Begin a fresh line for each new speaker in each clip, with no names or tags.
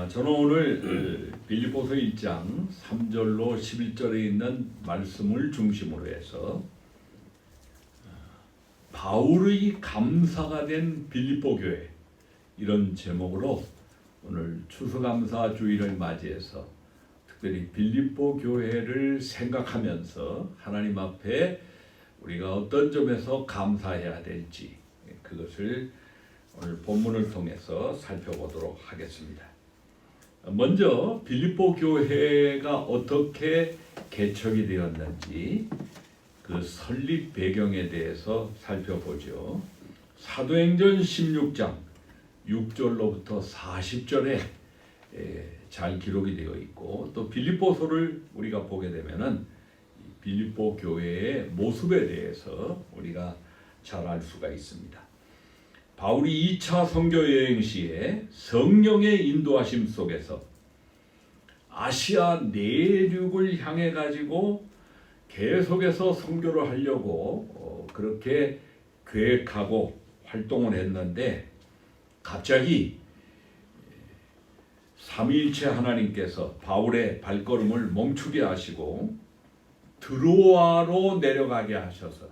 저는 오늘 빌립보서 1장 3절로 11절에 있는 말씀을 중심으로 해서 바울의 감사가 된 빌립보 교회, 이런 제목으로 오늘 추수감사 주일을 맞이해서 특별히 빌립보 교회를 생각하면서 하나님 앞에 우리가 어떤 점에서 감사해야 될지, 그것을 오늘 본문을 통해서 살펴보도록 하겠습니다. 먼저 빌립보 교회가 어떻게 개척이 되었는지 그 설립 배경에 대해서 살펴보죠. 사도행전 16장 6절로부터 40절에 잘 기록이 되어 있고, 또 빌립보서를 우리가 보게 되면은 빌립보 교회의 모습에 대해서 우리가 잘 알 수가 있습니다. 바울이 2차 선교 여행 시에 성령의 인도하심 속에서 아시아 내륙을 향해 가지고 계속해서 선교를 하려고 그렇게 계획하고 활동을 했는데, 갑자기 삼위일체 하나님께서 바울의 발걸음을 멈추게 하시고 드로아로 내려가게 하셔서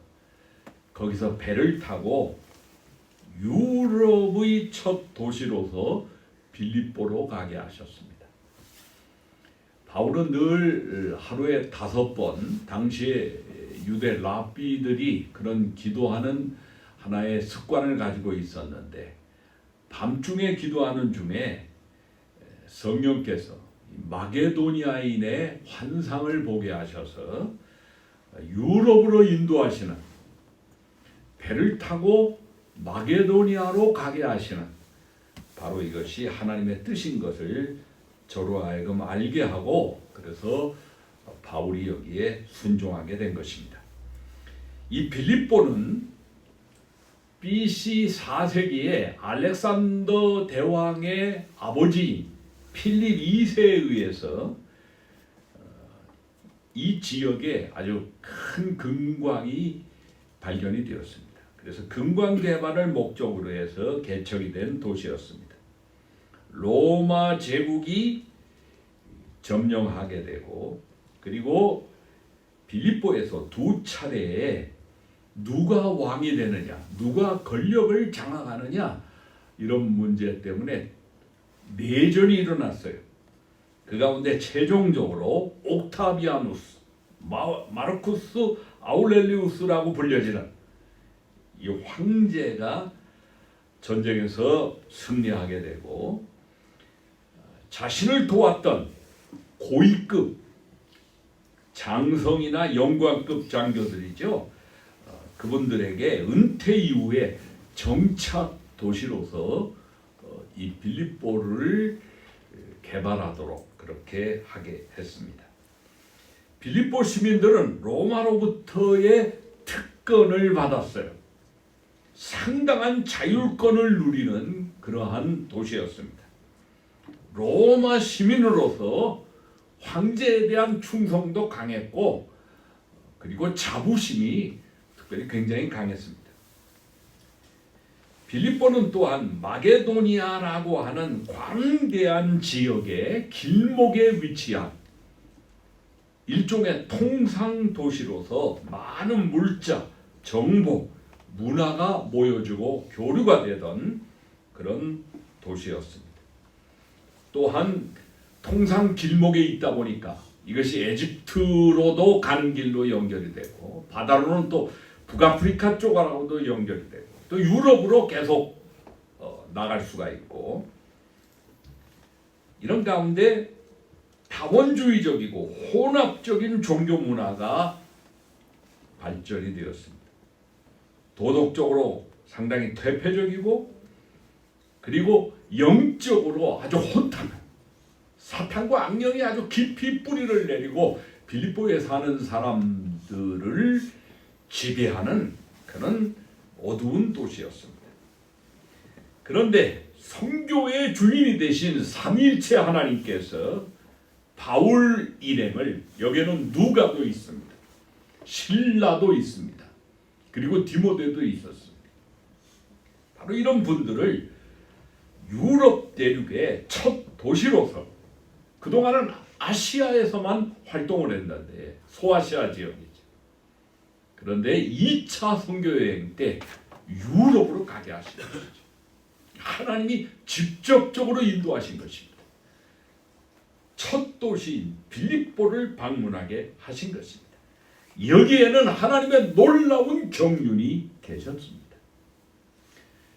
거기서 배를 타고 유럽의 첫 도시로서 빌립보로 가게 하셨습니다. 바울은 늘 하루에 5번, 당시에 유대 랍비들이 그런 기도하는 하나의 습관을 가지고 있었는데, 밤중에 기도하는 중에 성령께서 마게도니아인의 환상을 보게 하셔서 유럽으로 인도하시는, 배를 타고 마게도니아로 가게 하시는, 바로 이것이 하나님의 뜻인 것을 저로 하여금 알게 하고, 그래서 바울이 여기에 순종하게 된 것입니다. 이 빌립보는 BC 4세기에 알렉산더 대왕의 아버지 필립 2세에 의해서 이 지역에 아주 큰 금광이 발견이 되었습니다. 그래서 금광 개발을 목적으로 해서 개척이 된 도시였습니다. 로마 제국이 점령하게 되고, 그리고 빌립보에서 2차례에 누가 왕이 되느냐, 누가 권력을 장악하느냐, 이런 문제 때문에 내전이 일어났어요. 그 가운데 최종적으로 옥타비아누스, 마르쿠스 아울렐리우스라고 불려지는 이 황제가 전쟁에서 승리하게 되고, 자신을 도왔던 고위급 장성이나 영관급 장교들이죠, 그분들에게 은퇴 이후에 정착 도시로서 이 빌립보를 개발하도록 그렇게 하게 했습니다. 빌립보 시민들은 로마로부터의 특권을 받았어요. 상당한 자율권을 누리는 그러한 도시였습니다. 로마 시민으로서 황제에 대한 충성도 강했고, 그리고 자부심이 특별히 굉장히 강했습니다. 빌립보는 또한 마게도니아라고 하는 광대한 지역의 길목에 위치한 일종의 통상 도시로서 많은 물자, 정보, 문화가 모여지고 교류가 되던 그런 도시였습니다. 또한 통상 길목에 있다 보니까 이것이 에집트로도 가는 길로 연결이 되고, 바다로는 또 북아프리카 쪽하고도 연결이 되고, 또 유럽으로 계속 나갈 수가 있고, 이런 가운데 다원주의적이고 혼합적인 종교 문화가 발전이 되었습니다. 도덕적으로 상당히 퇴폐적이고, 그리고 영적으로 아주 혼탁한, 사탄과 악령이 아주 깊이 뿌리를 내리고 빌립보에 사는 사람들을 지배하는 그런 어두운 도시였습니다. 그런데 선교의 주인이 되신 삼위일체 하나님께서 바울 일행을, 여기에는 누가도 있습니다, 실라도 있습니다, 그리고 디모데도 있었습니다. 바로 이런 분들을 유럽 대륙의 첫 도시로서 그동안은 아시아에서만 활동을 했는데 소아시아 지역이죠. 그런데 2차 선교여행 때 유럽으로 가게 하신 것이죠. 하나님이 직접적으로 인도하신 것입니다. 첫 도시인 빌립보를 방문하게 하신 것입니다. 여기에는 하나님의 놀라운 경륜이 계셨습니다.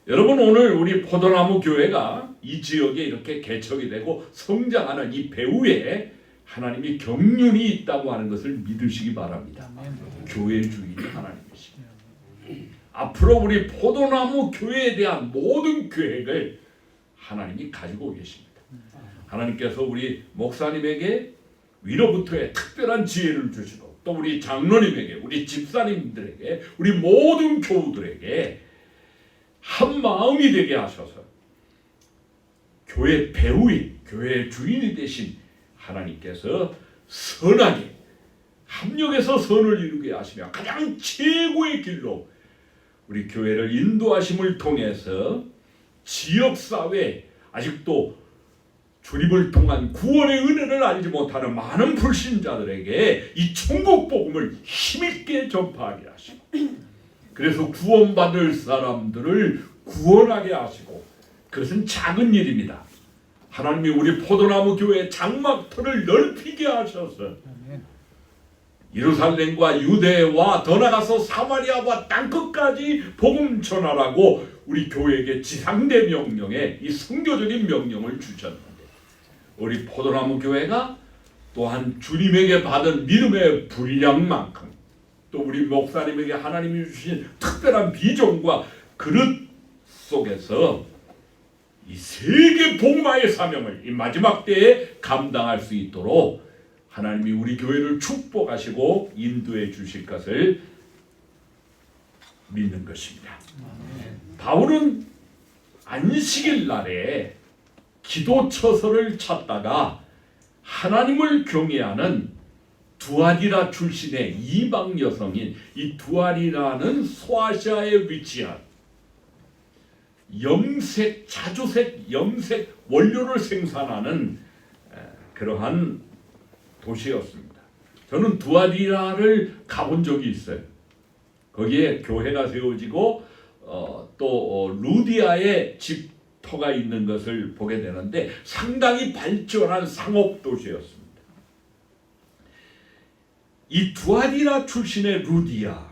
여러분, 오늘 우리 포도나무 교회가 이 지역에 이렇게 개척이 되고 성장하는 이 배후에 하나님이 경륜이 있다고 하는 것을 믿으시기 바랍니다. 교회 주인이 하나님이십니다. 앞으로 우리 포도나무 교회에 대한 모든 계획을 하나님이 가지고 계십니다. 하나님께서 우리 목사님에게 위로부터의 특별한 지혜를 주시고 또 우리 장로님에게, 우리 집사님들에게, 우리 모든 교우들에게 한 마음이 되게 하셔서 교회 배우인, 교회 주인이 되신 하나님께서 선하게 합력해서 선을 이루게 하시며 가장 최고의 길로 우리 교회를 인도하심을 통해서 지역사회, 아직도 주님을 통한 구원의 은혜를 알지 못하는 많은 불신자들에게 이 천국 복음을 힘있게 전파하게 하시고, 그래서 구원받을 사람들을 구원하게 하시고, 그것은 작은 일입니다. 하나님이 우리 포도나무 교회 장막터를 넓히게 하셔서 예루살렘과 유대와 더 나가서 사마리아와 땅끝까지 복음 전하라고 우리 교회에게 지상대 명령에 이 선교적인 명령을 주셨는데, 우리 포도나무 교회가 또한 주님에게 받은 믿음의 분량만큼 또 우리 목사님에게 하나님이 주신 특별한 비전과 그릇 속에서 이 세계 복마의 사명을 이 마지막 때에 감당할 수 있도록 하나님이 우리 교회를 축복하시고 인도해 주실 것을 믿는 것입니다. 바울은 안식일 날에 기도처서를 찾다가 하나님을 경외하는 두아디라 출신의 이방 여성인 이 두아디라는 소아시아에 위치한 염색, 자주색, 염색 원료를 생산하는 그러한 도시였습니다. 저는 두아디라를 가본 적이 있어요. 거기에 교회가 세워지고 또 루디아의 집터가 있는 것을 보게 되는데 상당히 발전한 상업 도시였습니다. 이 두아디라 출신의 루디아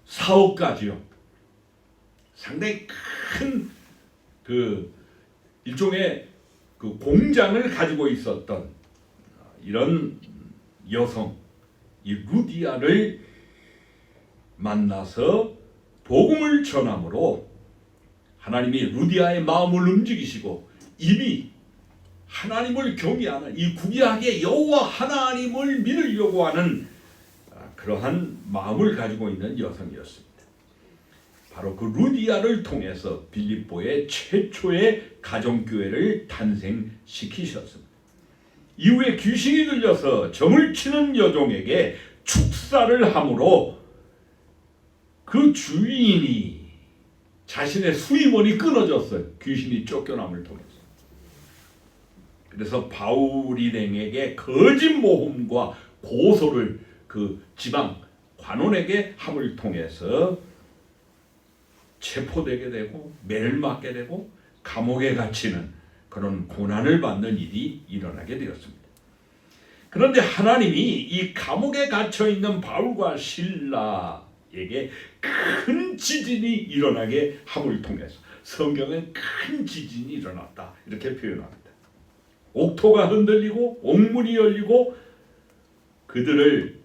사업가지요. 상당히 큰 그 일종의 그 공장을 가지고 있었던 이런 여성, 이 루디아를 만나서 복음을 전함으로 하나님이 루디아의 마음을 움직이시고 이미 하나님을 경외하는 이 구약의 여호와 하나님을 믿으려고 하는 그러한 마음을 가지고 있는 여성이었습니다. 바로 그 루디아를 통해서 빌립보의 최초의 가정교회를 탄생시키셨습니다. 이후에 귀신이 들려서 점을 치는 여종에게 축사를 함으로 그 주인이 자신의 수임원이 끊어졌어요. 귀신이 쫓겨남을 통해서. 그래서 바울 일행에게 거짓 모험과 고소를 그 지방 관원에게 함을 통해서 체포되게 되고 매를 맞게 되고 감옥에 갇히는 그런 고난을 받는 일이 일어나게 되었습니다. 그런데 하나님이 이 감옥에 갇혀 있는 바울과 실라에게 큰 지진이 일어나게 함을 통해서 성경엔 큰 지진이 일어났다 이렇게 표현합니다. 옥토가 흔들리고 옥문이 열리고 그들을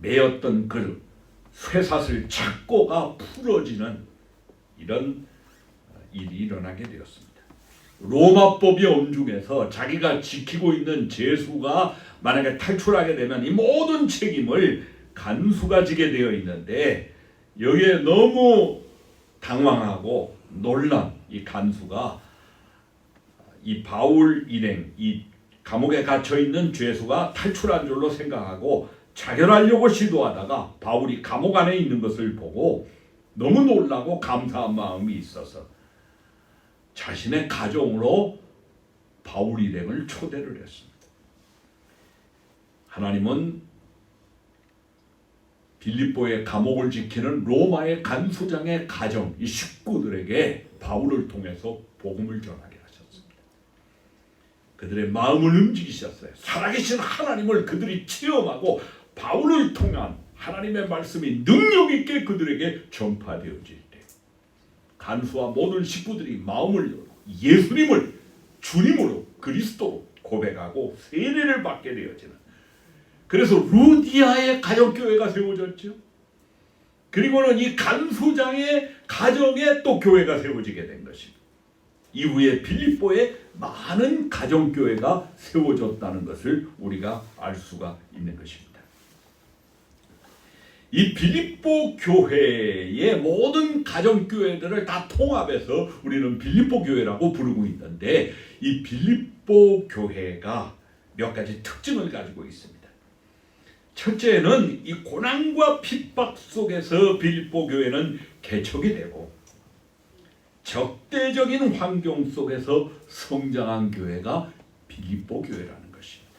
매었던 그 쇠사슬 착고가 풀어지는 이런 일이 일어나게 되었습니다. 로마법이 엄중해서 자기가 지키고 있는 제수가 만약에 탈출하게 되면 이 모든 책임을 간수가 지게 되어 있는데 여기에 너무 당황하고 놀란 이 간수가 이 바울 일행, 이 감옥에 갇혀 있는 죄수가 탈출한 줄로 생각하고 자결하려고 시도하다가 바울이 감옥 안에 있는 것을 보고 너무 놀라고 감사한 마음이 있어서 자신의 가정으로 바울 일행을 초대를 했습니다. 하나님은 빌립보의 감옥을 지키는 로마의 간수장의 가정, 이 식구들에게 바울을 통해서 복음을 전하게 하셨습니다. 그들의 마음을 움직이셨어요. 살아계신 하나님을 그들이 체험하고 바울을 통한 하나님의 말씀이 능력 있게 그들에게 전파되어질 때 간수와 모든 식구들이 마음을 열고 예수님을 주님으로 그리스도로 고백하고 세례를 받게 되어지는, 그래서 루디아의 가정교회가 세워졌죠. 그리고는 이 간수장의 가정에 또 교회가 세워지게 된 것입니다. 이후에 빌립보에 많은 가정교회가 세워졌다는 것을 우리가 알 수가 있는 것입니다. 이 빌립보 교회의 모든 가정교회들을 다 통합해서 우리는 빌립보 교회라고 부르고 있는데, 이 빌립보 교회가 몇 가지 특징을 가지고 있습니다. 첫째는 이 고난과 핍박 속에서 빌립보 교회는 개척이 되고, 적대적인 환경 속에서 성장한 교회가 빌립보 교회라는 것입니다.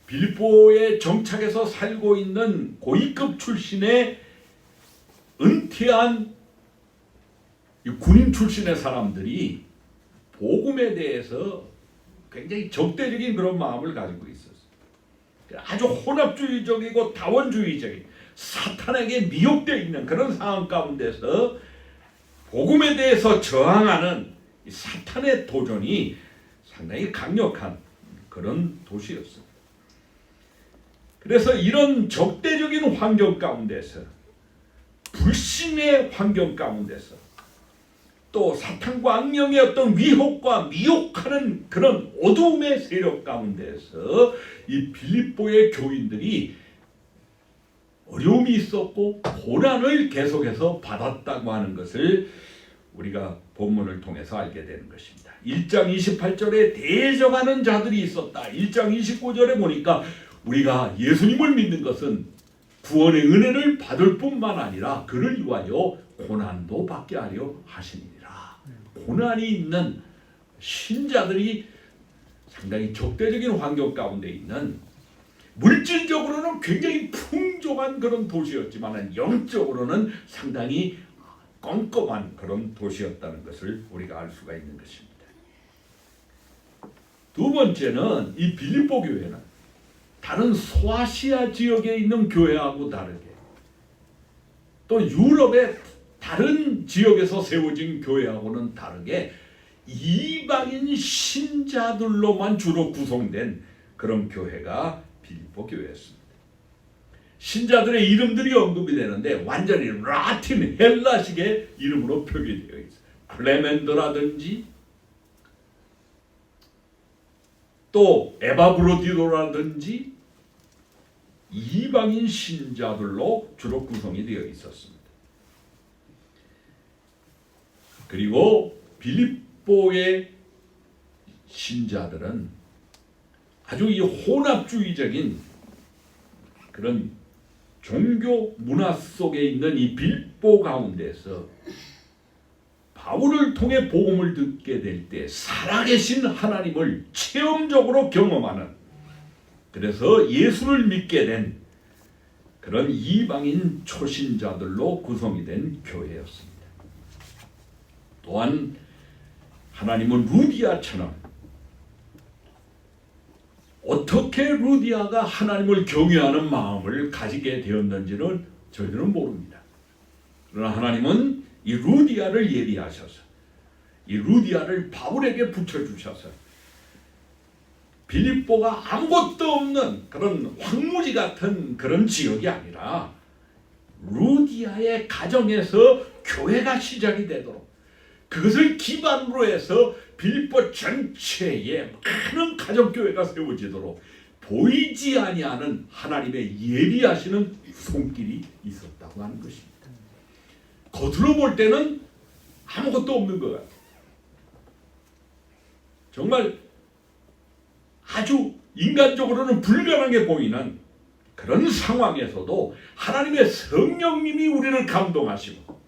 빌립보에 정착해서 살고 있는 고위급 출신의 은퇴한 군인 출신의 사람들이 복음에 대해서 굉장히 적대적인 그런 마음을 가지고 있었어요. 아주 혼합주의적이고 다원주의적인, 사탄에게 미혹되어 있는 그런 상황 가운데서 복음에 대해서 저항하는 이 사탄의 도전이 상당히 강력한 그런 도시였습니다. 그래서 이런 적대적인 환경 가운데서, 불신의 환경 가운데서, 또 사탄과 악령의 어떤 위협과 미혹하는 그런 어두움의 세력 가운데서 이 빌립보의 교인들이 어려움이 있었고 고난을 계속해서 받았다고 하는 것을 우리가 본문을 통해서 알게 되는 것입니다. 1장 28절에 대적하는 자들이 있었다. 1장 29절에 보니까 우리가 예수님을 믿는 것은 구원의 은혜를 받을 뿐만 아니라 그를 위하여 고난도 받게 하려 하시니라. 고난이 있는 신자들이 상당히 적대적인 환경 가운데 있는, 물질적으로는 굉장히 풍족한 그런 도시였지만 영적으로는 상당히 껌껌한 그런 도시였다는 것을 우리가 알 수가 있는 것입니다. 두 번째는 이 빌립보 교회는 다른 소아시아 지역에 있는 교회하고 다르게, 또 유럽의 다른 지역에서 세워진 교회하고는 다르게 이방인 신자들로만 주로 구성된 그런 교회가 빌립보 교회였습니다. 신자들의 이름들이 언급이 되는데 완전히 라틴 헬라식의 이름으로 표기되어 있어요. 클레멘더라든지 또 에바브로디도라든지 이방인 신자들로 주로 구성이 되어 있었습니다. 그리고 빌립보의 신자들은 아주 이 혼합주의적인 그런 종교 문화 속에 있는 이 빌립보 가운데서 바울을 통해 복음을 듣게 될 때 살아계신 하나님을 체험적으로 경험하는, 그래서 예수를 믿게 된 그런 이방인 초신자들로 구성이 된 교회였습니다. 또한 하나님은 루디아처럼, 어떻게 루디아가 하나님을 경외하는 마음을 가지게 되었는지는 저희들은 모릅니다. 그러나 하나님은 이 루디아를 예비하셔서 이 루디아를 바울에게 붙여주셔서 빌립보가 아무것도 없는 그런 황무지 같은 그런 지역이 아니라 루디아의 가정에서 교회가 시작이 되도록, 그것을 기반으로 해서 빌립보 전체에 많은 가정교회가 세워지도록 보이지 아니하는 하나님의 예비하시는 손길이 있었다고 하는 것입니다. 겉으로 볼 때는 아무것도 없는 것 같아요. 정말 아주 인간적으로는 불가능해 보이는 그런 상황에서도 하나님의 성령님이 우리를 감동하시고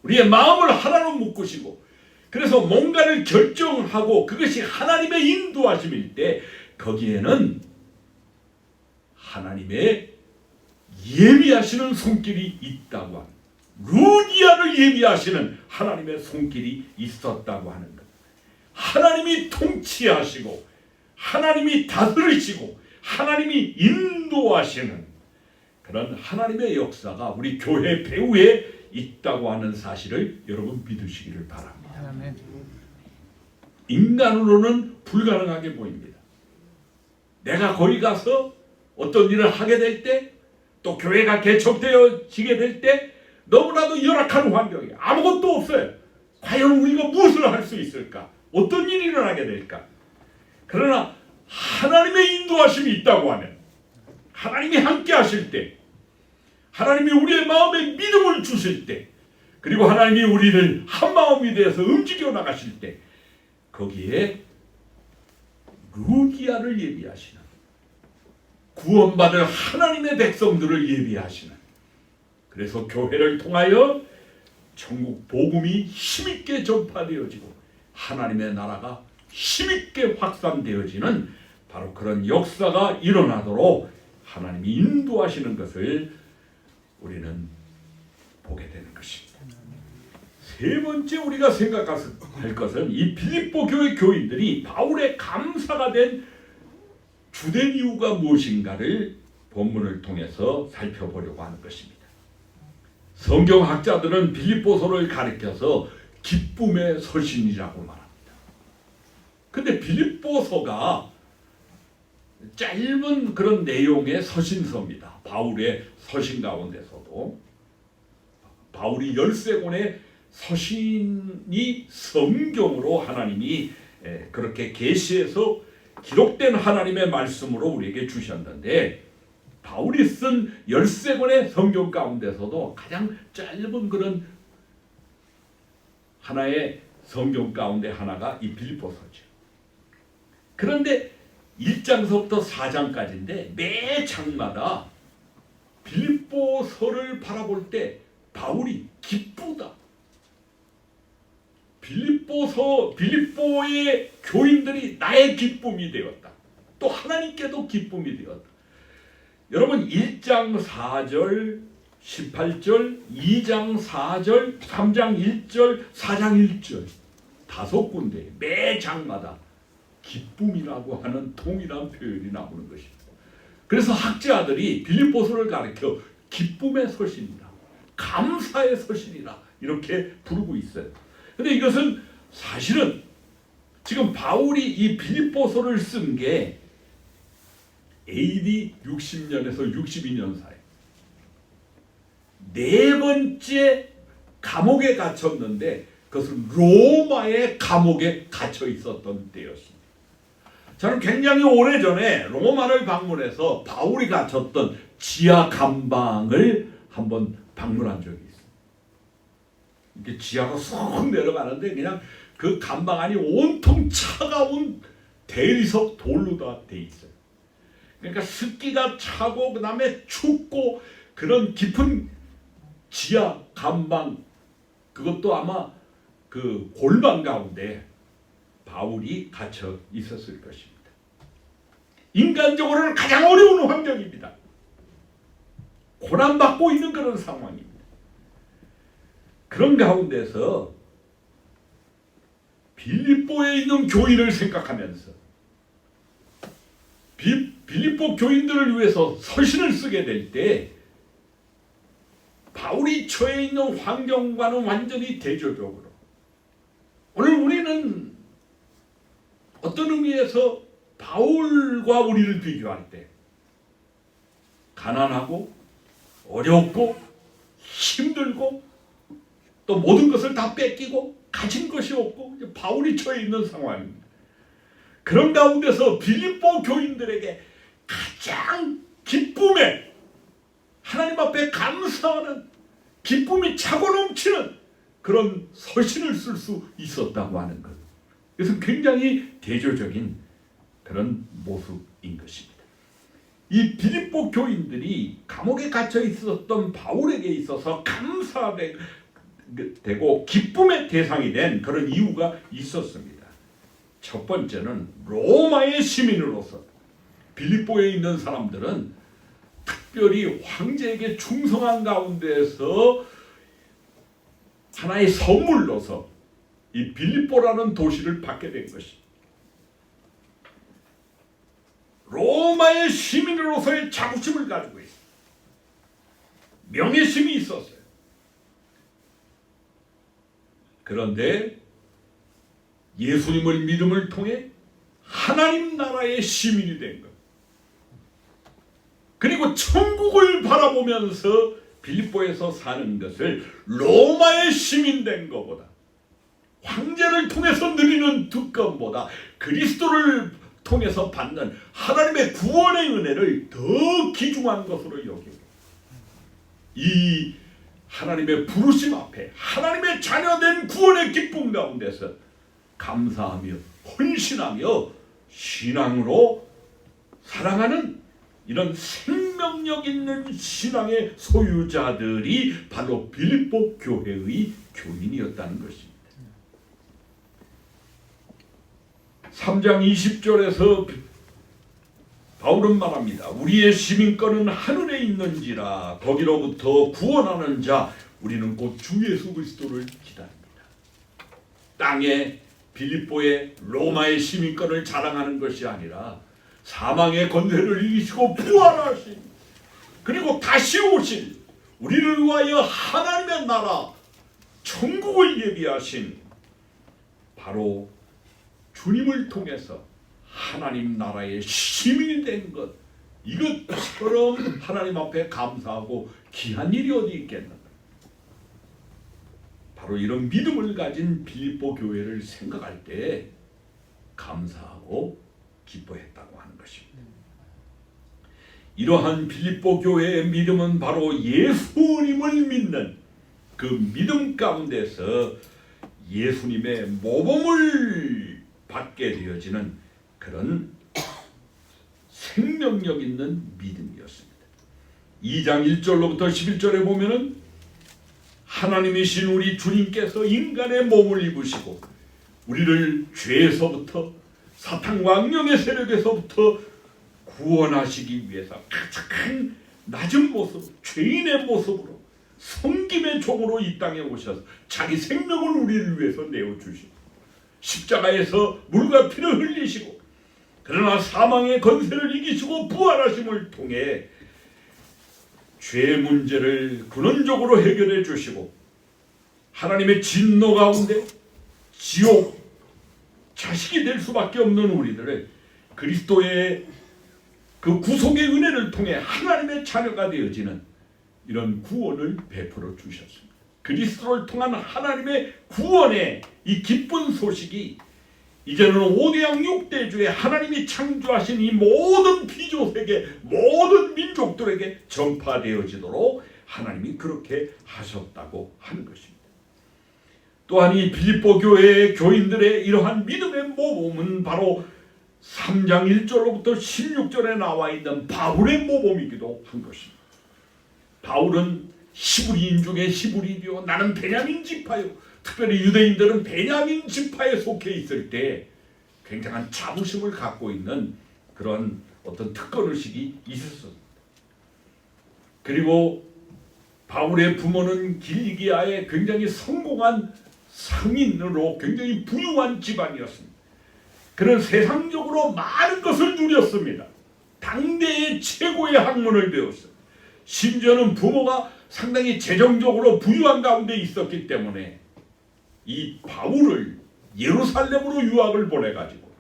우리의 마음을 하나로 묶으시고 그래서 뭔가를 결정하고 그것이 하나님의 인도하심일 때 거기에는 하나님의 예비하시는 손길이 있다고 합니다. 루디아를 예비하시는 하나님의 손길이 있었다고 하는 것. 하나님이 통치하시고 하나님이 다스리시고 하나님이 인도하시는 그런 하나님의 역사가 우리 교회 배후에 있다고 하는 사실을 여러분 믿으시기를 바랍니다. 인간으로는 불가능하게 보입니다. 내가 거기 가서 어떤 일을 하게 될 때, 또 교회가 개척되어지게 될 때 너무나도 열악한 환경이 아무것도 없어요. 과연 우리가 무엇을 할 수 있을까? 어떤 일이 일어나게 될까? 그러나 하나님의 인도하심이 있다고 하면, 하나님이 함께 하실 때, 하나님이 우리의 마음에 믿음을 주실 때, 그리고 하나님이 우리를 한마음이 되어서 움직여 나가실 때 거기에 루디아를 예비하시는, 구원받을 하나님의 백성들을 예비하시는, 그래서 교회를 통하여 천국 복음이 힘있게 전파되어지고 하나님의 나라가 힘있게 확산되어지는 바로 그런 역사가 일어나도록 하나님이 인도하시는 것을 우리는 보게 되는 것입니다. 세 번째 우리가 생각할 것은 이 빌립보 교회 교인들이 바울의 감사가 된 주된 이유가 무엇인가를 본문을 통해서 살펴보려고 하는 것입니다. 성경학자들은 빌립보서를 가리켜서 기쁨의 서신이라고 말합니다. 근데 빌립보서가 짧은 그런 내용의 서신서입니다. 바울의 서신 가운데서도 바울이 13권의 서신이 성경으로 하나님이 그렇게 계시해서 기록된 하나님의 말씀으로 우리에게 주셨는데, 바울이 쓴 13권의 성경 가운데서도 가장 짧은 그런 하나의 성경 가운데 하나가 이 빌립보서죠. 그런데 1장서부터 4장까지인데 매 장마다 빌립보서를 바라볼 때 바울이 기쁘다. 빌립보의 교인들이 나의 기쁨이 되었다. 또 하나님께도 기쁨이 되었다. 여러분 1장 4절, 18절, 2장 4절, 3장 1절, 4장 1절 5군데 매 장마다 기쁨이라고 하는 동일한 표현이 나오는 것입니다. 그래서 학자들이 빌립보서를 가리켜 기쁨의 서신이라, 감사의 서신이라 이렇게 부르고 있어요. 근데 이것은 사실은 지금 바울이 이 빌립보서를 쓴 게 AD 60년에서 62년 사이 네 번째 감옥에 갇혔는데 그것은 로마의 감옥에 갇혀 있었던 때였습니다. 저는 굉장히 오래전에 로마를 방문해서 바울이 갇혔던 지하 감방을 한번 방문한 적이 있어요. 이렇게 지하가 쑥 내려가는데 그냥 그 감방 안이 온통 차가운 대리석 돌로 다 돼 있어요. 그러니까 습기가 차고 그 다음에 춥고 그런 깊은 지하 감방, 그것도 아마 그 골방 가운데 바울이 갇혀 있었을 것입니다. 인간적으로는 가장 어려운 환경입니다. 고난받고 있는 그런 상황입니다. 그런 가운데서 빌립보에 있는 교인을 생각하면서 빌립보 교인들을 위해서 서신을 쓰게 될 때 바울이 처해 있는 환경과는 완전히 대조적으로, 오늘 우리는 어떤 의미에서 바울과 우리를 비교할 때 가난하고 어렵고 힘들고 또 모든 것을 다 뺏기고 가진 것이 없고 바울이 처해 있는 상황입니다. 그런 가운데서 빌립보 교인들에게 가장 기쁨에, 하나님 앞에 감사하는 기쁨이 차고 넘치는 그런 서신을 쓸 수 있었다고 하는 것. 그래서 굉장히 대조적인 그런 모습인 것입니다. 이 빌립보 교인들이 감옥에 갇혀 있었던 바울에게 있어서 감사하게 되고 기쁨의 대상이 된 그런 이유가 있었습니다. 첫 번째는 로마의 시민으로서 빌립보에 있는 사람들은 특별히 황제에게 충성한 가운데에서 하나의 선물로서 이 빌립보라는 도시를 받게 된 것입니다. 로마의 시민으로서의 자부심을 가지고 있어요. 명예심이 있었어요. 그런데 예수님을 믿음을 통해 하나님 나라의 시민이 된 것. 그리고 천국을 바라보면서 빌립보에서 사는 것을 로마의 시민 된 것보다, 황제를 통해서 누리는 특권보다 그리스도를 통해서 받는 하나님의 구원의 은혜를 더 귀중한 것으로 여기고, 이 하나님의 부르심 앞에 하나님의 자녀된 구원의 기쁨 가운데서 감사하며 헌신하며 신앙으로 살아가는 이런 생명력 있는 신앙의 소유자들이 바로 빌립보 교회의 교인이었다는 것입니다. 3장 20절에서 바울은 말합니다. 우리의 시민권은 하늘에 있는지라 거기로부터 구원하는 자 우리는 곧 주 예수 그리스도를 기다립니다. 땅에 빌립보의 로마의 시민권을 자랑하는 것이 아니라 사망의 권세를 이기시고 부활하신, 그리고 다시 오실 우리를 위하여 하나님의 나라 천국을 예비하신 바로 주님을 통해서 하나님 나라의 시민이 된 것, 이것처럼 하나님 앞에 감사하고 귀한 일이 어디 있겠는가. 바로 이런 믿음을 가진 빌립보 교회를 생각할 때 감사하고 기뻐했다고 하는 것입니다. 이러한 빌립보 교회의 믿음은 바로 예수님을 믿는 그 믿음 가운데서 예수님의 모범을 받게 되어지는 그런 생명력 있는 믿음이었습니다. 2장 1절로부터 11절에 보면은 하나님이신 우리 주님께서 인간의 몸을 입으시고 우리를 죄에서부터 사탄과 악령의 세력에서부터 구원하시기 위해서 가장 낮은 모습, 죄인의 모습으로 섬김의 종으로 이 땅에 오셔서 자기 생명을 우리를 위해서 내어주시고 십자가에서 물과 피를 흘리시고 그러나 사망의 권세를 이기시고 부활하심을 통해 죄 문제를 근원적으로 해결해 주시고 하나님의 진노 가운데 지옥 자식이 될 수밖에 없는 우리들을 그리스도의 그 구속의 은혜를 통해 하나님의 자녀가 되어지는 이런 구원을 베풀어 주셨습니다. 그리스도를 통한 하나님의 구원의 이 기쁜 소식이 이제는 5대양 6대주에 하나님이 창조하신 이 모든 피조세계 모든 민족들에게 전파되어지도록 하나님이 그렇게 하셨다고 하는 것입니다. 또한 이 빌립보 교회의 교인들의 이러한 믿음의 모범은 바로 3장 1절로부터 16절에 나와 있는 바울의 모범이기도 한 것입니다. 바울은 히브리인 중에 히브리요 나는 베냐민 지파요. 특별히 유대인들은 베냐민 지파에 속해 있을 때 굉장한 자부심을 갖고 있는 그런 어떤 특권의식이 있었습니다. 그리고 바울의 부모는 길리기아의 굉장히 성공한 상인으로 굉장히 부유한 집안이었습니다. 그는 세상적으로 많은 것을 누렸습니다. 당대의 최고의 학문을 배웠습니다. 심지어는 부모가 상당히 재정적으로 부유한 가운데 있었기 때문에 이 바울을 예루살렘으로 유학을 보내가지고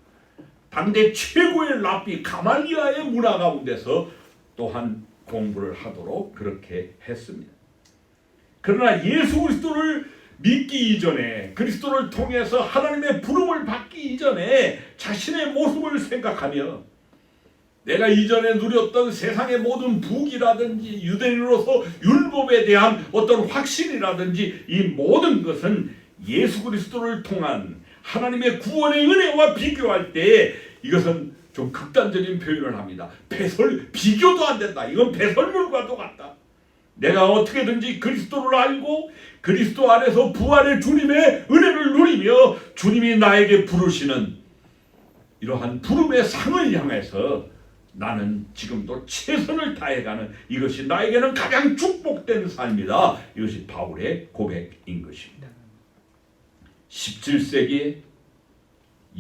당대 최고의 랍비 가말리아의 문화 가운데서 또한 공부를 하도록 그렇게 했습니다. 그러나 예수 그리스도를 믿기 이전에 그리스도를 통해서 하나님의 부름을 받기 이전에 자신의 모습을 생각하며 내가 이전에 누렸던 세상의 모든 부귀라든지 유대인으로서 율법에 대한 어떤 확신이라든지 이 모든 것은 예수 그리스도를 통한 하나님의 구원의 은혜와 비교할 때 이것은 좀 극단적인 표현을 합니다. 비교도 안 된다. 이건 배설물과도 같다. 내가 어떻게든지 그리스도를 알고 그리스도 안에서 부활의 주님의 은혜를 누리며 주님이 나에게 부르시는 이러한 부름의 상을 향해서 나는 지금도 최선을 다해가는, 이것이 나에게는 가장 축복된 삶이다. 이것이 바울의 고백인 것입니다. 17세기에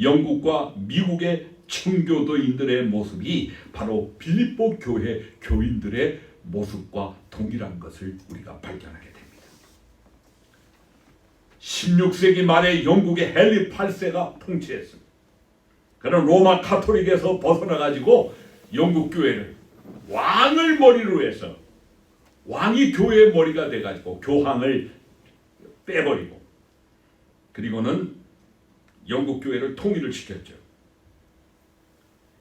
영국과 미국의 청교도인들의 모습이 바로 빌립보 교회 교인들의 모습과 동일한 것을 우리가 발견하게 됩니다. 16세기 말에 영국의 헨리 8세가 통치했습니다. 그는 로마 카톨릭에서 벗어나가지고 영국 교회를, 왕을 머리로 해서, 왕이 교회의 머리가 돼가지고 교황을 빼버리고, 그리고는 영국 교회를 통일을 시켰죠.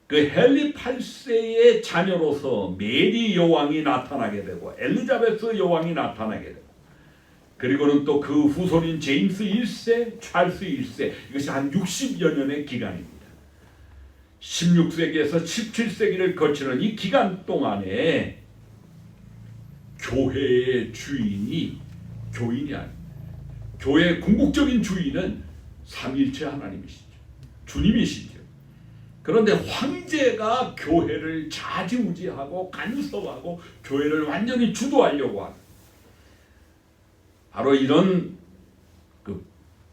그 헨리 8세의 자녀로서 메리 여왕이 나타나게 되고 엘리자베스 여왕이 나타나게 되고, 그리고는 또 그 후손인 제임스 1세, 찰스 1세, 이것이 한 60여 년의 기간입니다. 16세기에서 17세기를 거치는 이 기간 동안에 교회의 주인이 교인이 아닙니다. 교회의 궁극적인 주인은 삼위일체 하나님이시죠. 주님이시죠. 그런데 황제가 교회를 좌지우지하고 간섭하고 교회를 완전히 주도하려고 하는, 바로 이런 그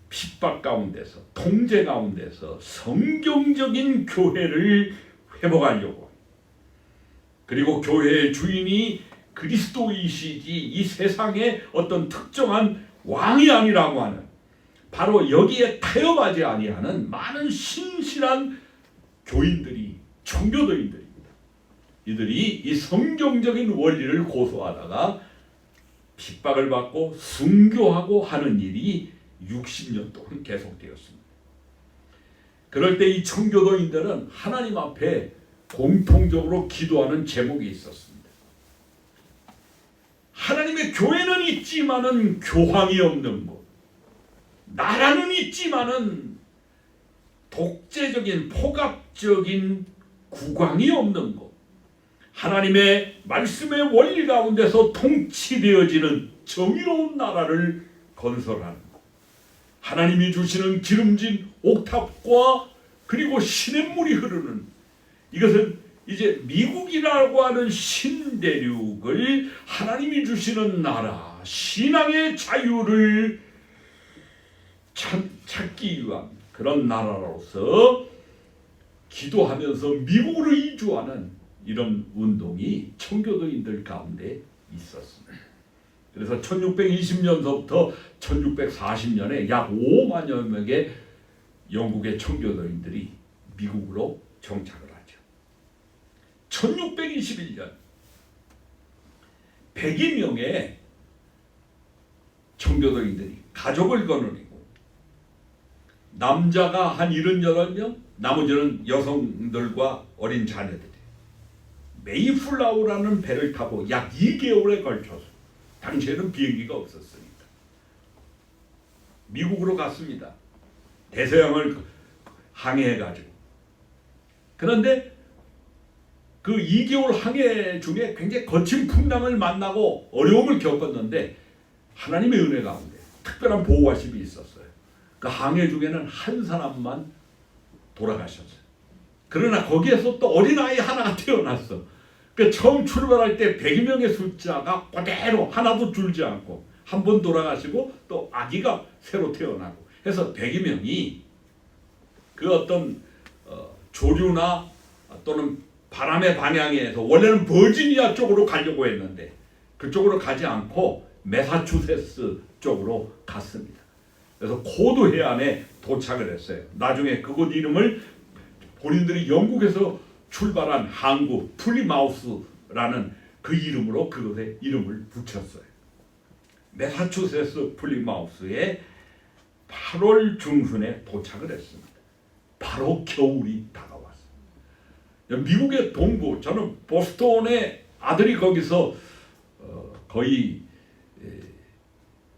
핍박 가운데서, 통제 가운데서 성경적인 교회를 회복하려고 합니다. 그리고 교회의 주인이 그리스도이시지 이 세상의 어떤 특정한 왕이 아니라고 하는, 바로 여기에 타협하지 아니하는 많은 신실한 교인들이, 청교도인들입니다. 이들이 이 성경적인 원리를 고수하다가 핍박을 받고 순교하고 하는 일이 60년 동안 계속되었습니다. 그럴 때 이 청교도인들은 하나님 앞에 공통적으로 기도하는 제목이 있었습니다. 하나님의 교회는 있지만은 교황이 없는 곳, 나라는 있지만은 독재적인 포갑적인 국왕이 없는 곳, 하나님의 말씀의 원리 가운데서 통치되어지는 정의로운 나라를 건설하는 것, 하나님이 주시는 기름진 옥탑과 그리고 시냇물이 흐르는, 이것은 이제 미국이라고 하는 신대륙을 하나님이 주시는 나라, 신앙의 자유를 찾기 위한 그런 나라로서 기도하면서 미국으로 이주하는 이런 운동이 청교도인들 가운데 있었습니다. 그래서 1620년서부터 1640년에 약 5만여 명의 영국의 청교도인들이 미국으로 정착을 하죠. 1621년 102명의 청교도인들이 가족을 거느리고, 남자가 한 78명, 나머지는 여성들과 어린 자녀들이 메이플라우라는 배를 타고 약 2개월에 걸쳐서, 당시에는 비행기가 없었으니까 미국으로 갔습니다. 대서양을 항해해가지고. 그런데 그 2개월 항해 중에 굉장히 거친 풍랑을 만나고 어려움을 겪었는데 하나님의 은혜 가운데 특별한 보호하심이 있었어요. 그 항해 중에는 한 사람만 돌아가셨어요. 그러나 거기에서 또 어린아이 하나가 태어났어. 그 처음 출발할 때 100명의 숫자가 그대로 하나도 줄지 않고 한 번 돌아가시고 또 아기가 새로 태어나고 해서 100명이 그 어떤 조류나 또는 바람의 방향에서 원래는 버지니아 쪽으로 가려고 했는데 그쪽으로 가지 않고 매사추세츠 쪽으로 갔습니다. 그래서 코드 해안에 도착을 했어요. 나중에 그곳 이름을 본인들이 영국에서 출발한 항구 플리마우스라는 그 이름으로 그곳에 이름을 붙였어요. 매사추세츠 플리마우스에 8월 중순에 도착을 했습니다. 바로 겨울이 다가왔어요. 미국의 동부, 저는 보스턴에 아들이 거기서 거의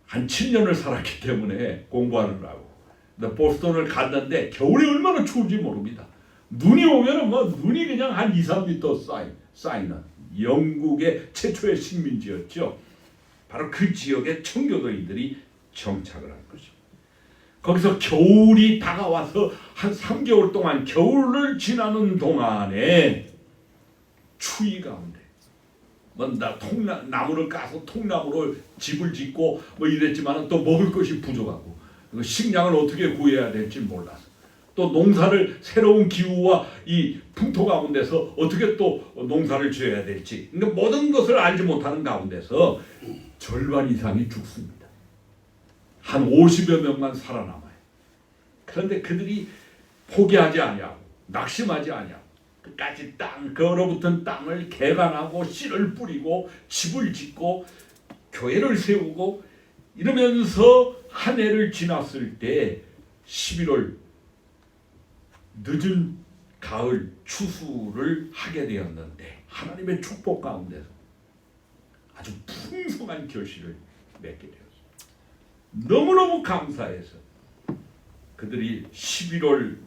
한 7년을 살았기 때문에 공부하느라고. 근데 보스턴을 갔는데 겨울이 얼마나 추운지 모릅니다. 눈이 오면은 뭐 눈이 그냥 한 2, 3m 쌓이는 영국의 최초의 식민지였죠. 바로 그 지역의 청교도인들이 정착을 한 것입니다. 거기서 겨울이 다가와서 한 3개월 동안 겨울을 지나는 동안에 추위 가운데 나무를 까서 통나무로 집을 짓고 뭐 이랬지만 또 먹을 것이 부족하고 식량을 어떻게 구해야 될지 몰라서 또 농사를 새로운 기후와 이 풍토 가운데서 어떻게 또 농사를 지어야 될지 그러니까 모든 것을 알지 못하는 가운데서 절반 이상이 죽습니다. 한 50여 명만 살아남아요. 그런데 그들이 포기하지 아니하고 낙심하지 아니하고 끝까지 그 얼어붙은 땅을 개간하고 씨를 뿌리고 집을 짓고 교회를 세우고 이러면서 한 해를 지났을 때 11월 늦은 가을 추수를 하게 되었는데 하나님의 축복 가운데서 아주 풍성한 결실을 맺게 되었습니다. 너무너무 감사해서 그들이 11월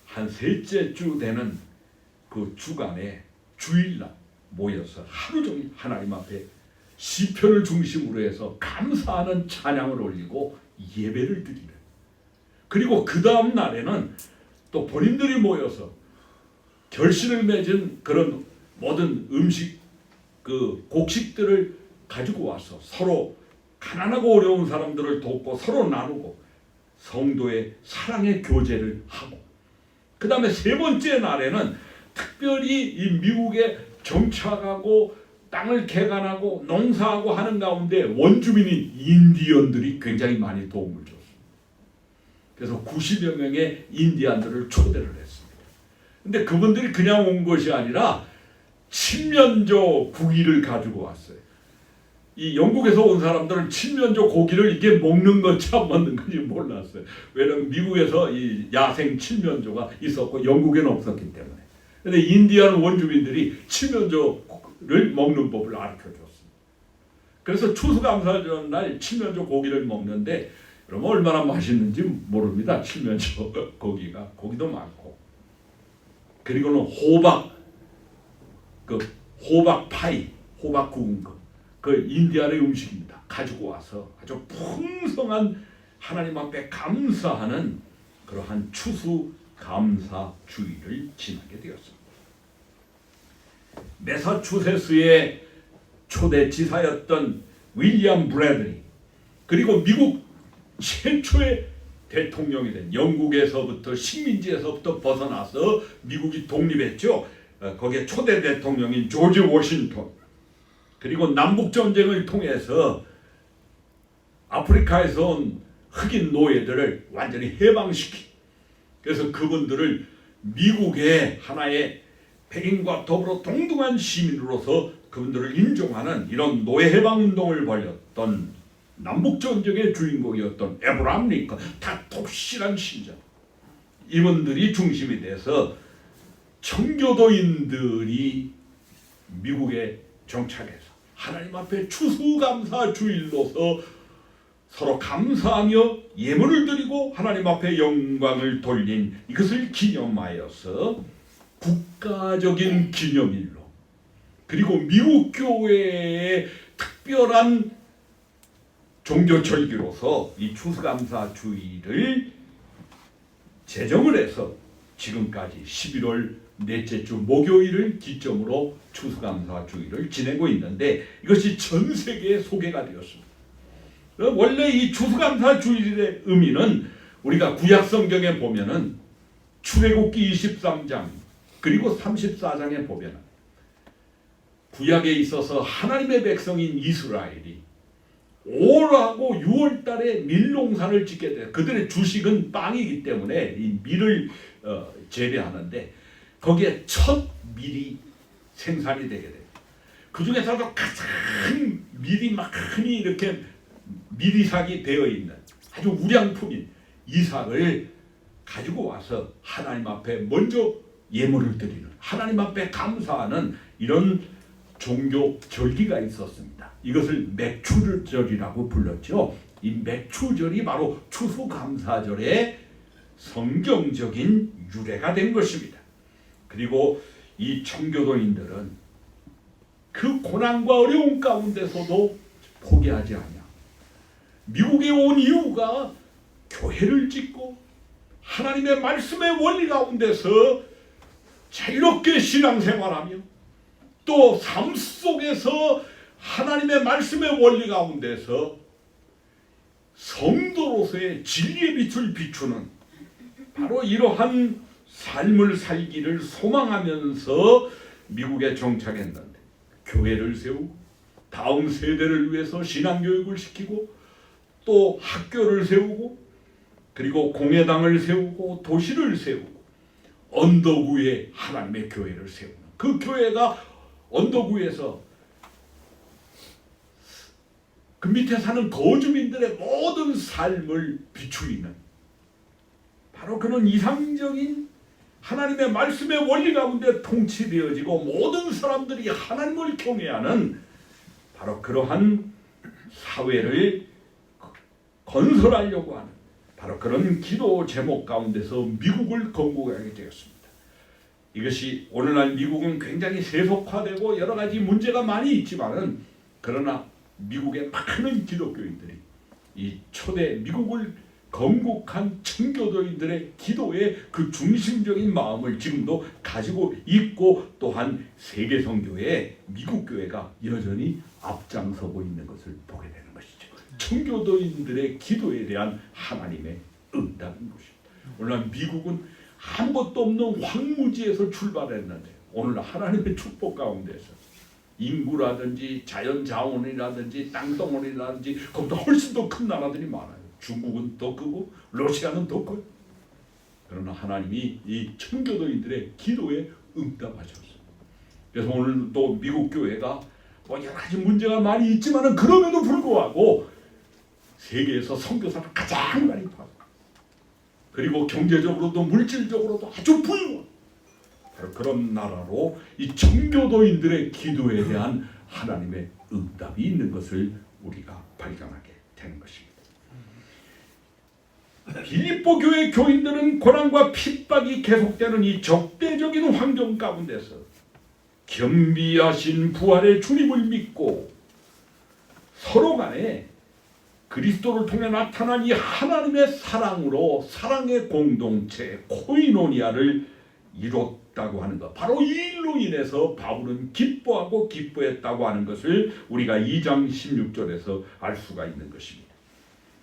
한 셋째 주 되는 그 주간에 주일날 모여서 하루 종일 하나님 앞에 시편을 중심으로 해서 감사하는 찬양을 올리고 예배를 드리는 그리고 그 다음 날에는 또 본인들이 모여서 결실을 맺은 그런 모든 음식 그 곡식들을 가지고 와서 서로 가난하고 어려운 사람들을 돕고 서로 나누고 성도의 사랑의 교제를 하고 그 다음에 세 번째 날에는 특별히 이 미국에 정착하고 땅을 개간하고 농사하고 하는 가운데 원주민인 인디언들이 굉장히 많이 도움을 줬습니다. 그래서 90여 명의 인디안들을 초대를 했습니다. 근데 그분들이 그냥 온 것이 아니라 칠면조 고기를 가지고 왔어요. 이 영국에서 온 사람들은 칠면조 고기를 이게 먹는 건지 안 먹는 건지 몰랐어요. 왜냐하면 미국에서 이 야생 칠면조가 있었고 영국에는 없었기 때문에. 근데 인디안 원주민들이 칠면조를 먹는 법을 알려줬습니다. 그래서 추수감사절 날 칠면조 고기를 먹는데 그러면 얼마나 맛있는지 모릅니다. 칠면조 고기가 고기도 많고 그리고는 호박 파이, 호박 구운 거. 그 인디안의 음식입니다. 가지고 와서 아주 풍성한 하나님 앞에 감사하는 그러한 추수 감사 주일을 지나게 되었습니다. 매사추세츠의 초대 지사였던 윌리엄 브래들리 그리고 미국 최초의 대통령이 된 영국에서부터 식민지에서부터 벗어나서 미국이 독립했죠. 거기에 초대 대통령인 조지 워싱턴 그리고 남북전쟁을 통해서 아프리카에서 온 흑인 노예들을 완전히 해방시키 그래서 그분들을 미국의 하나의 백인과 더불어 동등한 시민으로서 그분들을 인정하는 이런 노예 해방운동을 벌였던 남북전쟁의 주인공이었던 에브라함 링컨 다 독실한 신자 이분들이 중심이 돼서 청교도인들이 미국에 정착해서 하나님 앞에 추수감사 주일로서 서로 감사하며 예물을 드리고 하나님 앞에 영광을 돌린 이것을 기념하여서 국가적인 기념일로 그리고 미국 교회의 특별한 종교절기로서 이 추수감사 주일을 제정을 해서 지금까지 11월 넷째 주 목요일을 기점으로 추수감사 주일을 지내고 있는데 이것이 전 세계에 소개가 되었습니다. 원래 이 추수감사 주일의 의미는 우리가 구약 성경에 보면은 출애굽기 23장 그리고 34장에 보면은 구약에 있어서 하나님의 백성인 이스라엘이 5월하고 6월 달에 밀농사를 짓게 돼요. 그들의 주식은 빵이기 때문에 이 밀을 재배하는데 거기에 첫 밀이 생산이 되게 돼요. 그 중에서도 가장 밀이 많이 이렇게 밀이삭이 되어 있는 아주 우량품인 이삭을 가지고 와서 하나님 앞에 먼저 예물을 드리는 하나님 앞에 감사하는 이런 종교 절기가 있었습니다. 이것을 맥추절이라고 불렀죠. 이 맥추절이 바로 추수감사절의 성경적인 유래가 된 것입니다. 그리고 이 청교도인들은 그 고난과 어려움 가운데서도 포기하지 않냐. 미국에 온 이유가 교회를 짓고 하나님의 말씀의 원리 가운데서 자유롭게 신앙생활하며 또 삶 속에서 하나님의 말씀의 원리 가운데서 성도로서의 진리의 빛을 비추는 바로 이러한 삶을 살기를 소망하면서 미국에 정착했는데, 교회를 세우고 다음 세대를 위해서 신앙교육을 시키고 또 학교를 세우고 그리고 공회당을 세우고 도시를 세우고 언덕 위에 하나님의 교회를 세우는, 그 교회가 언덕 위에서 그 밑에 사는 거주민들의 모든 삶을 비추이는 바로 그런 이상적인 하나님의 말씀의 원리 가운데 통치되어지고 모든 사람들이 하나님을 경외하는 바로 그러한 사회를 건설하려고 하는 바로 그런 기도 제목 가운데서 미국을 건국하게 되었습니다. 이것이 오늘날 미국은 굉장히 세속화되고 여러 가지 문제가 많이 있지만은, 그러나 미국의 많은 기독교인들이 이 초대 미국을 건국한 청교도인들의 기도의 그 중심적인 마음을 지금도 가지고 있고, 또한 세계선교의 미국 교회가 여전히 앞장서고 있는 것을 보게 되는 것이죠. 청교도인들의 기도에 대한 하나님의 응답인 것입니다. 오늘날 미국은 아무것도 없는 황무지에서 출발했는데 오늘날 하나님의 축복 가운데서 인구라든지 자연자원이라든지 땅덩어리라든지 그것보다 훨씬 더 큰 나라들이 많아요. 중국은 더 크고 러시아는 더 커요. 그러나 하나님이 이 청교도인들의 기도에 응답하셨어요. 그래서 오늘 또 미국 교회가 뭐 여러 가지 문제가 많이 있지만은 그럼에도 불구하고 세계에서 선교사를 가장 많이 파고, 그리고 경제적으로도 물질적으로도 아주 부유한 바로 그런 나라로 이 청교도인들의 기도에 대한 하나님의 응답이 있는 것을 우리가 발견하게 되는 것입니다. 빌립보 교회 교인들은 고난과 핍박이 계속되는 이 적대적인 환경 가운데서 겸비하신 부활의 주님을 믿고 서로 간에 그리스도를 통해 나타난 이 하나님의 사랑으로 사랑의 공동체 코이노니아를 이뤘다고 하는 것, 바로 이 일로 인해서 바울은 기뻐하고 기뻐했다고 하는 것을 우리가 2장 16절에서 알 수가 있는 것입니다.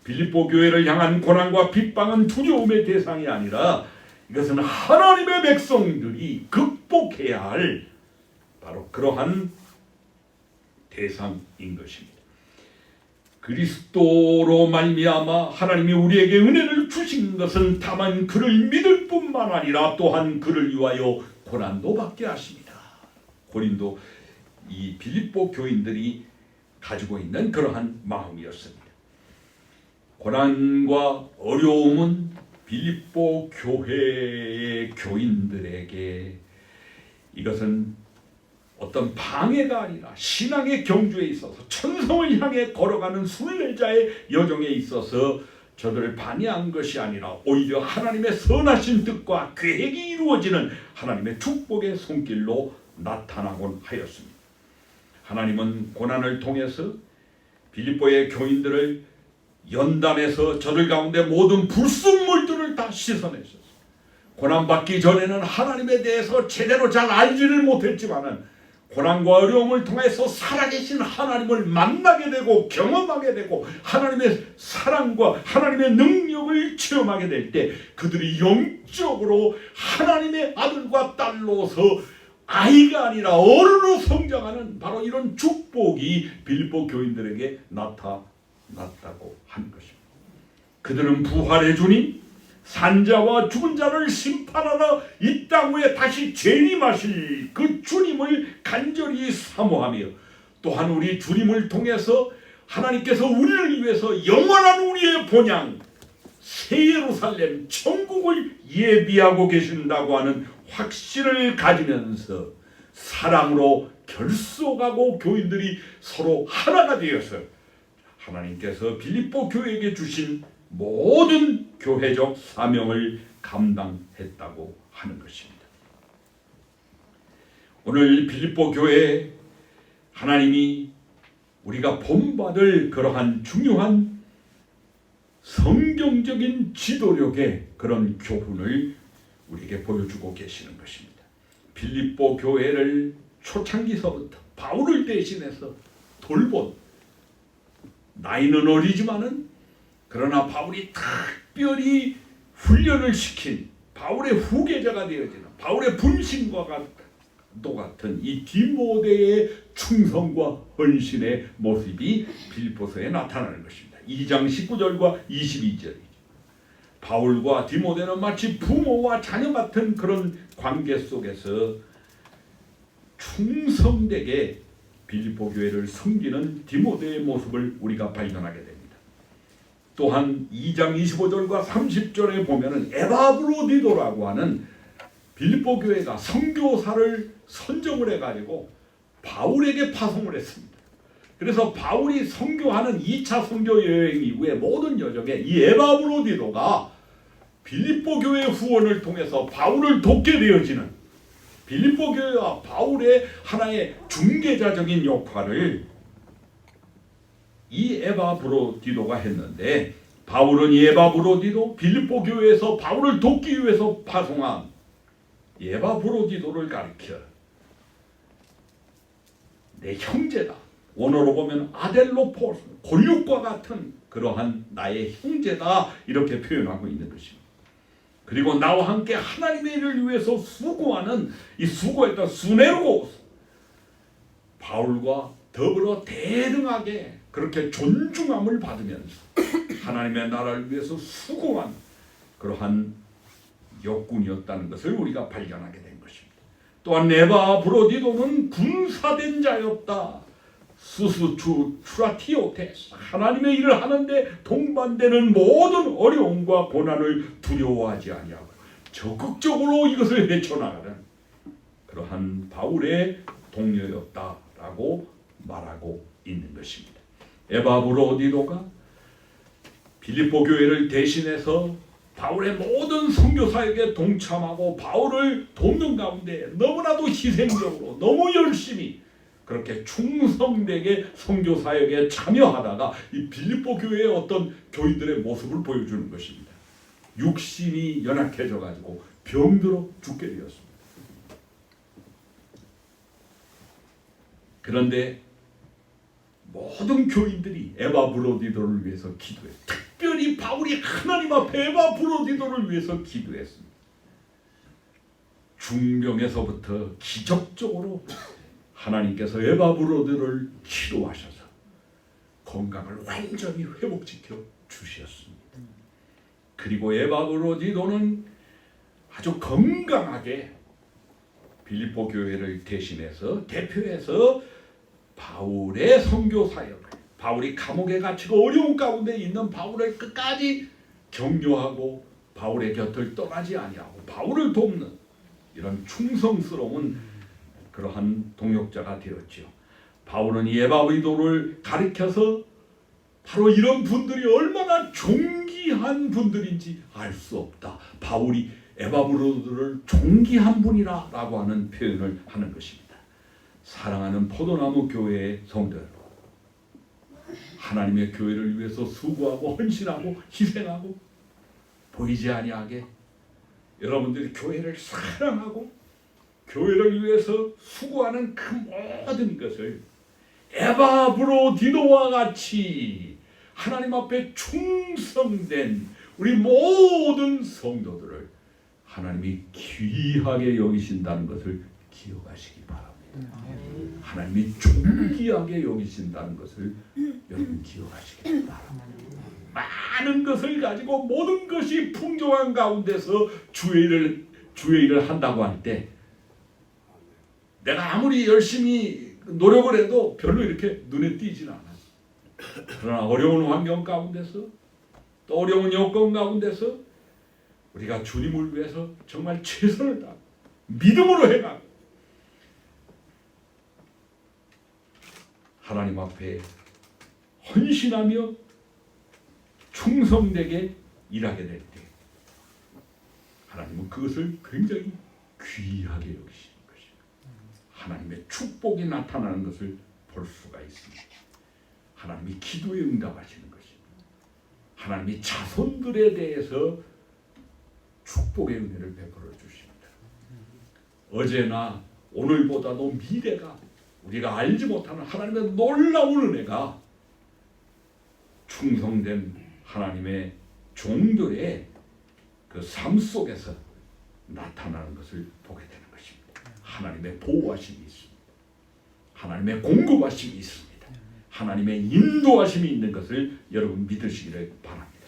빌립보 교회를 향한 고난과 핍박은 두려움의 대상이 아니라 이것은 하나님의 백성들이 극복해야 할 바로 그러한 대상인 것입니다. 그리스도로 말미암아 하나님이 우리에게 은혜를 주신 것은 다만 그를 믿을 뿐만 아니라 또한 그를 위하여 고난도 받게 하십니다. 고린도 이 빌립보 교인들이 가지고 있는 그러한 마음이었습니다. 고난과 어려움은 빌립보 교회의 교인들에게 이것은 어떤 방해가 아니라 신앙의 경주에 있어서 천성을 향해 걸어가는 순례자의 여정에 있어서 저들을 반해한 것이 아니라 오히려 하나님의 선하신 뜻과 계획이 이루어지는 하나님의 축복의 손길로 나타나곤 하였습니다. 하나님은 고난을 통해서 빌립보의 교인들을 연단해서 저들 가운데 모든 불순물들을 다 씻어내셨어요. 고난받기 전에는 하나님에 대해서 제대로 잘 알지를 못했지만은 고난과 어려움을 통해서 살아계신 하나님을 만나게 되고 경험하게 되고 하나님의 사랑과 하나님의 능력을 체험하게 될 때 그들이 영적으로 하나님의 아들과 딸로서 아이가 아니라 어른으로 성장하는 바로 이런 축복이 빌립보 교인들에게 나타났다고 하는 것입니다. 그들은 부활의 주님, 산자와 죽은 자를 심판하러 이 땅 위에 다시 재림하실 그 주님을 간절히 사모하며 또한 우리 주님을 통해서 하나님께서 우리를 위해서 영원한 우리의 본향 새 예루살렘 천국을 예비하고 계신다고 하는 확신을 가지면서 사랑으로 결속하고 교인들이 서로 하나가 되어서 하나님께서 빌립보 교회에게 주신 모든 교회적 사명을 감당했다고 하는 것입니다. 오늘 빌립보 교회에 하나님이 우리가 본받을 그러한 중요한 성경적인 지도력의 그런 교훈을 우리에게 보여주고 계시는 것입니다. 빌립보 교회를 초창기서부터 바울을 대신해서 돌본, 나이는 어리지만은 그러나 바울이 특별히 훈련을 시킨 바울의 후계자가 되어지는 바울의 분신과 같은 이 디모데의 충성과 헌신의 모습이 빌립보서에 나타나는 것입니다. 2장 19절과 22절이죠. 바울과 디모데는 마치 부모와 자녀 같은 그런 관계 속에서 충성되게 빌립보 교회를 섬기는 디모데의 모습을 우리가 발견하게 됩니다. 또한 2장 25절과 30절에 보면은 에바브로디도라고 하는 빌립보 교회가 선교사를 선정을 해가지고 바울에게 파송을 했습니다. 그래서 바울이 선교하는 2차 선교 여행 이후에 모든 여정에 이 에바브로디도가 빌립보 교회 후원을 통해서 바울을 돕게 되어지는 빌립보 교회와 바울의 하나의 중개자적인 역할을 이 에바브로디도가 했는데, 바울은 이 에바브로디도 빌립보 교회에서 바울을 돕기 위해서 파송한 에바브로디도를 가리켜 내 형제다, 원어로 보면 아델로포스, 골육과 같은 그러한 나의 형제다, 이렇게 표현하고 있는 것입니다. 그리고 나와 함께 하나님의 일을 위해서 수고하는 이 수고했던 수네로고스, 바울과 더불어 대등하게 그렇게 존중함을 받으면서 하나님의 나라를 위해서 수고한 그러한 역군이었다는 것을 우리가 발견하게 된 것입니다. 또한 에바브로디도는 군사된 자였다. 수수추 추라티오테스, 하나님의 일을 하는데 동반되는 모든 어려움과 고난을 두려워하지 아니하고 적극적으로 이것을 헤쳐나가는 그러한 바울의 동료였다라고 말하고 있는 것입니다. 에바브로디도가 빌립보 교회를 대신해서 바울의 모든 선교 사역에 동참하고 바울을 돕는 가운데 너무나도 희생적으로 너무 열심히 그렇게 충성되게 선교 사역에 참여하다가 이 빌립보 교회의 어떤 교인들의 모습을 보여주는 것입니다. 육신이 연약해져 가지고 병들어 죽게 되었습니다. 그런데 모든 교인들이 에바브로디도를 위해서 기도했어요. 특별히 바울이 하나님 앞에 에바브로디도를 위해서 기도했습니다. 중병에서부터 기적적으로 하나님께서 에바브로디도를 치료하셔서 건강을 완전히 회복시켜 주셨습니다. 그리고 에바브로디도는 아주 건강하게 빌립보 교회를 대신해서 대표해서 바울의 선교 사역을, 바울이 감옥에 갇히고 어려운 가운데 있는 바울을 끝까지 격려하고 바울의 곁을 떠나지 아니하고 바울을 돕는 이런 충성스러운 그러한 동역자가 되었지요. 바울은 이 에바브로디도를 가리켜서 바로 이런 분들이 얼마나 존귀한 분들인지 알 수 없다. 바울이 에바브로디도를 존귀한 분이라고 하는 표현을 하는 것입니다. 사랑하는 포도나무 교회의 성도 여러분, 하나님의 교회를 위해서 수고하고 헌신하고 희생하고 보이지 아니하게 여러분들이 교회를 사랑하고 교회를 위해서 수고하는 그 모든 것을 에바브로디도와 같이 하나님 앞에 충성된 우리 모든 성도들을 하나님이 귀하게 여기신다는 것을 기억하시기 바랍니다. 하나님이 존귀하게 여기신다는 것을 여러분 기억하시기 바랍니다. 많은 것을 가지고 모든 것이 풍족한 가운데서 주의 일을 한다고 할 때 내가 아무리 열심히 노력을 해도 별로 이렇게 눈에 띄지는 않아요. 그러나 어려운 환경 가운데서 또 어려운 여건 가운데서 우리가 주님을 위해서 정말 최선을 다하고 믿음으로 행하고 하나님 앞에 헌신하며 충성되게 일하게 될 때 하나님은 그것을 굉장히 귀하게 여기시는 것입니다. 하나님의 축복이 나타나는 것을 볼 수가 있습니다. 하나님이 기도에 응답하시는 것입니다. 하나님이 자손들에 대해서 축복의 은혜를 베풀어 주십니다. 어제나 오늘보다도 미래가 우리가 알지 못하는 하나님의 놀라운 은혜가 충성된 하나님의 종들의 그 삶 속에서 나타나는 것을 보게 되는 것입니다. 하나님의 보호하심이 있습니다. 하나님의 공급하심이 있습니다. 하나님의 인도하심이 있는 것을 여러분 믿으시기를 바랍니다.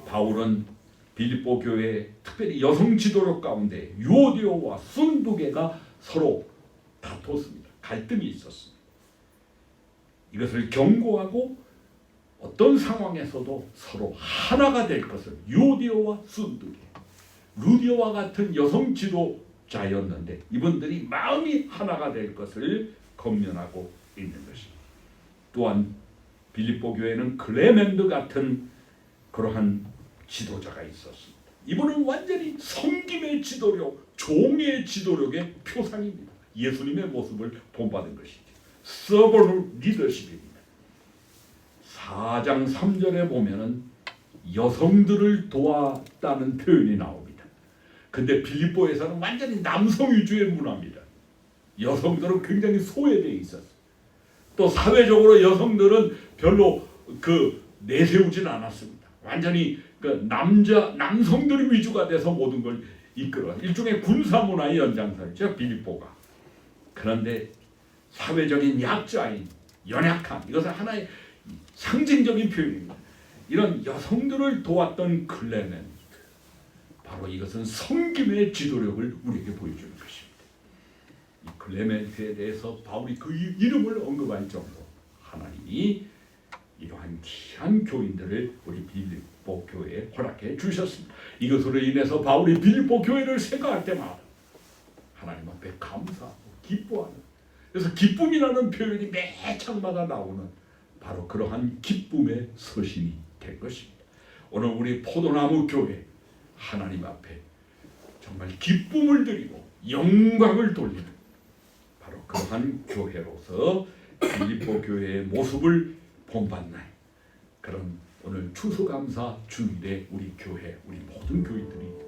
바울은 빌립보 교회 특별히 여성 지도력 가운데 유오디오와 순두개가 서로 다퉜습니다. 갈등이 있었습니다. 이것을 경고하고 어떤 상황에서도 서로 하나가 될 것을 유오디오와 순두개, 루디오와 같은 여성 지도자였는데 이분들이 마음이 하나가 될 것을 권면하고 있는 것입니다. 또한 빌립보 교회는 클레멘드 같은 그러한 지도자가 있었습니다. 이분은 완전히 섬김의 지도력, 종의 지도력의 표상입니다. 예수님의 모습을 본받은 것이죠. 서버널 리더십입니다. 4장 3절에 보면은 여성들을 도왔다는 표현이 나옵니다. 근데 빌립보에서는 완전히 남성 위주의 문화입니다. 여성들은 굉장히 소외되어 있었어요. 또 사회적으로 여성들은 별로 내세우진 않았습니다. 완전히 남성들이 위주가 돼서 모든 걸 이끌어 일종의 군사 문화의 연장선이죠, 빌립보가. 그런데 사회적인 약자인 연약한 이것은 하나의 상징적인 표현입니다. 이런 여성들을 도왔던 클레멘트, 바로 이것은 섬김의 지도력을 우리에게 보여주는 것입니다. 이 클레멘트에 대해서 바울이 그 이름을 언급할 정도 하나님이 이러한 귀한 교인들을 우리 빌립보 교회에 허락해 주셨습니다. 이것으로 인해서 바울이 빌립보 교회를 생각할 때마다 하나님 앞에 감사하고 기뻐하는, 그래서 기쁨이라는 표현이 매 장마다 나오는 바로 그러한 기쁨의 서신이 될 것입니다. 오늘 우리 포도나무 교회 하나님 앞에 정말 기쁨을 드리고 영광을 돌리는 바로 그러한 교회로서 빌립보 교회의 모습을 본받는 그런 오늘 추수감사 주일에 우리 교회, 우리 모든 교인들이